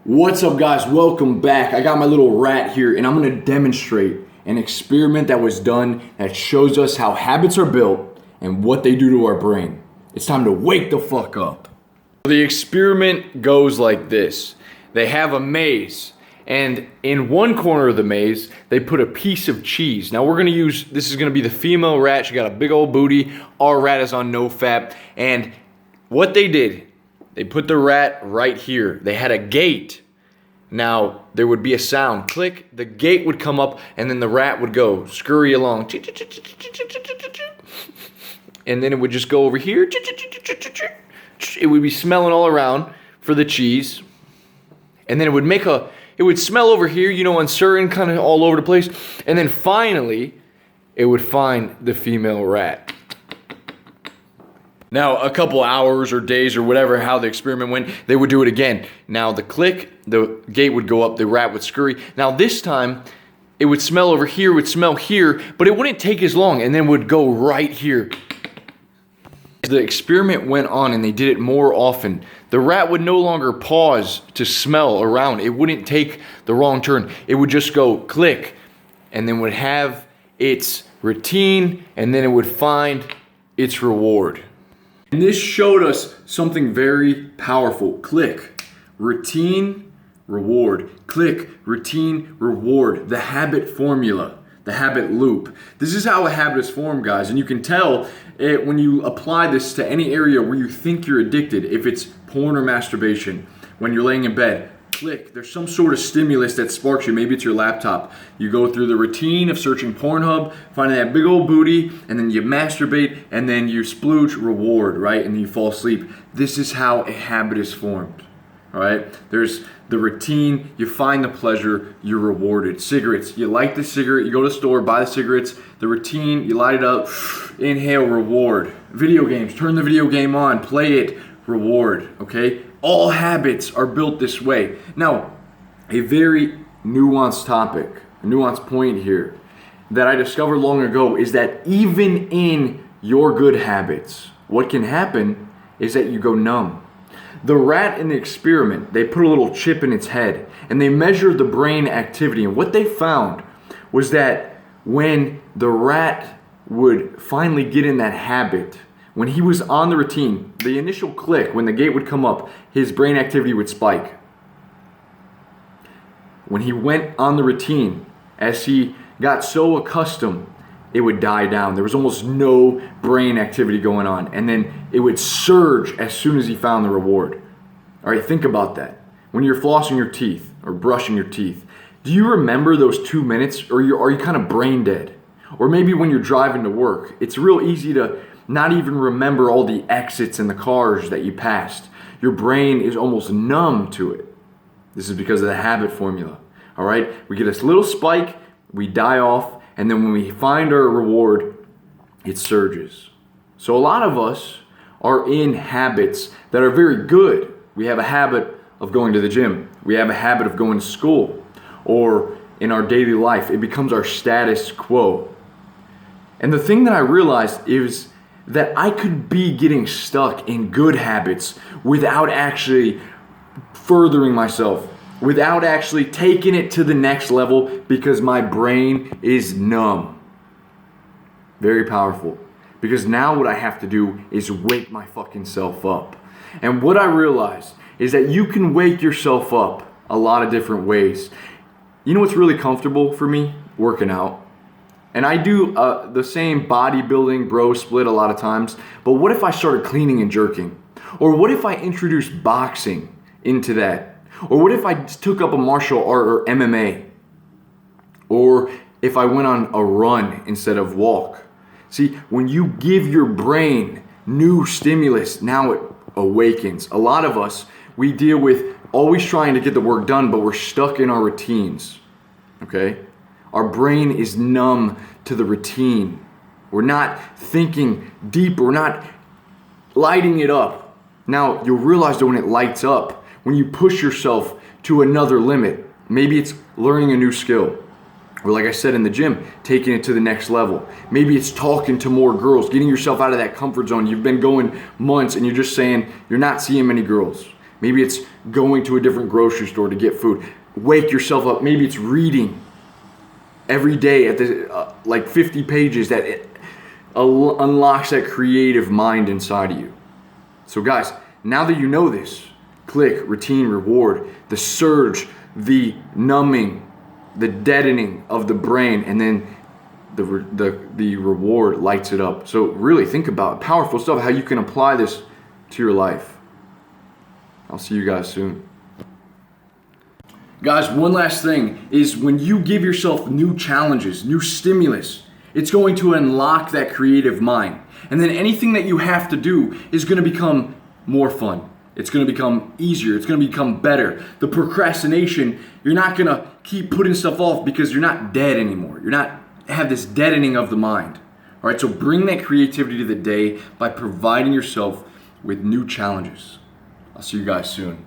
What's up, guys? Welcome back. I got my little rat here and I'm going to demonstrate an experiment that was done that shows us how habits are built and what they do to our brain. It's time to wake the fuck up. The experiment goes like this. They have a maze, and in one corner of the maze they put a piece of cheese. Now we're going to use, this is going to be the female rat. She got a big old booty. Our rat is on no fap. And what they did, they put the rat right here. They had a gate. Now, there would be a sound. Click, the gate would come up, and then the rat would go, scurry along. And then it would just go over here. It would be smelling all around for the cheese. And then it would smell over here, uncertain, kind of all over the place. And then finally, it would find the female rat. Now, a couple hours or days or whatever, how the experiment went, they would do it again. Now, the gate would go up, the rat would scurry. Now, this time, it would smell over here, would smell here, but it wouldn't take as long, and then would go right here. The experiment went on, and they did it more often. The rat would no longer pause to smell around. It wouldn't take the wrong turn. It would just go click, and then would have its routine, and then it would find its reward. And this showed us something very powerful. Click, routine, reward. Click, routine, reward. The habit formula, the habit loop. This is how a habit is formed, guys. And you can tell it when you apply this to any area where you think you're addicted. If it's porn or masturbation, when you're laying in bed, click. There's some sort of stimulus that sparks you. Maybe it's your laptop. You go through the routine of searching Pornhub, finding that big old booty, and then you masturbate, and then you splooge, reward, right? And then you fall asleep. This is how a habit is formed, all right? There's the routine, you find the pleasure, you're rewarded. Cigarettes, you light the cigarette, you go to the store, buy the cigarettes. The routine, you light it up, inhale, reward. Video games, turn the video game on, play it, reward, okay? All habits are built this way. Now, a very nuanced topic, a nuanced point here that I discovered long ago is that even in your good habits, what can happen is that you go numb. The rat in the experiment, they put a little chip in its head and they measured the brain activity. And what they found was that when the rat would finally get in that habit, when he was on the routine, the initial click, when the gate would come up, his brain activity would spike. When he went on the routine, as he got so accustomed, it would die down. There was almost no brain activity going on. And then it would surge as soon as he found the reward. All right, think about that. When you're flossing your teeth or brushing your teeth, do you remember those 2 minutes, or are you kind of brain dead? Or maybe when you're driving to work, it's real easy to not even remember all the exits and the cars that you passed. Your brain is almost numb to it. This is because of the habit formula. All right, we get this little spike, we die off, and then when we find our reward, it surges. So a lot of us are in habits that are very good. We have a habit of going to the gym. We have a habit of going to school. Or in our daily life, it becomes our status quo. And the thing that I realized is that I could be getting stuck in good habits without actually furthering myself, without actually taking it to the next level because my brain is numb. Very powerful. Because now what I have to do is wake my fucking self up. And what I realized is that you can wake yourself up a lot of different ways. You know what's really comfortable for me? Working out. And I do the same bodybuilding bro split a lot of times. But what if I started cleaning and jerking? Or what if I introduced boxing into that? Or what if I took up a martial art or MMA? Or if I went on a run instead of walk? See, when you give your brain new stimulus, now it awakens. A lot of us, we deal with always trying to get the work done, but we're stuck in our routines, okay? Our brain is numb to the routine. We're not thinking deep. We're not lighting it up. Now, you'll realize that when it lights up, when you push yourself to another limit, maybe it's learning a new skill. Or like I said in the gym, taking it to the next level. Maybe it's talking to more girls, getting yourself out of that comfort zone. You've been going months and you're just saying you're not seeing many girls. Maybe it's going to a different grocery store to get food. Wake yourself up. Maybe it's reading every day at the like 50 pages that unlocks that creative mind inside of you. So guys, now that you know this, click, routine, reward, the surge, the numbing, the deadening of the brain, and then the reward lights it up. So really think about powerful stuff, how you can apply this to your life. I'll see you guys soon. Guys, one last thing is when you give yourself new challenges, new stimulus, it's going to unlock that creative mind. And then anything that you have to do is going to become more fun. It's going to become easier. It's going to become better. The procrastination, you're not going to keep putting stuff off because you're not dead anymore. You're not have this deadening of the mind. All right, so bring that creativity to the day by providing yourself with new challenges. I'll see you guys soon.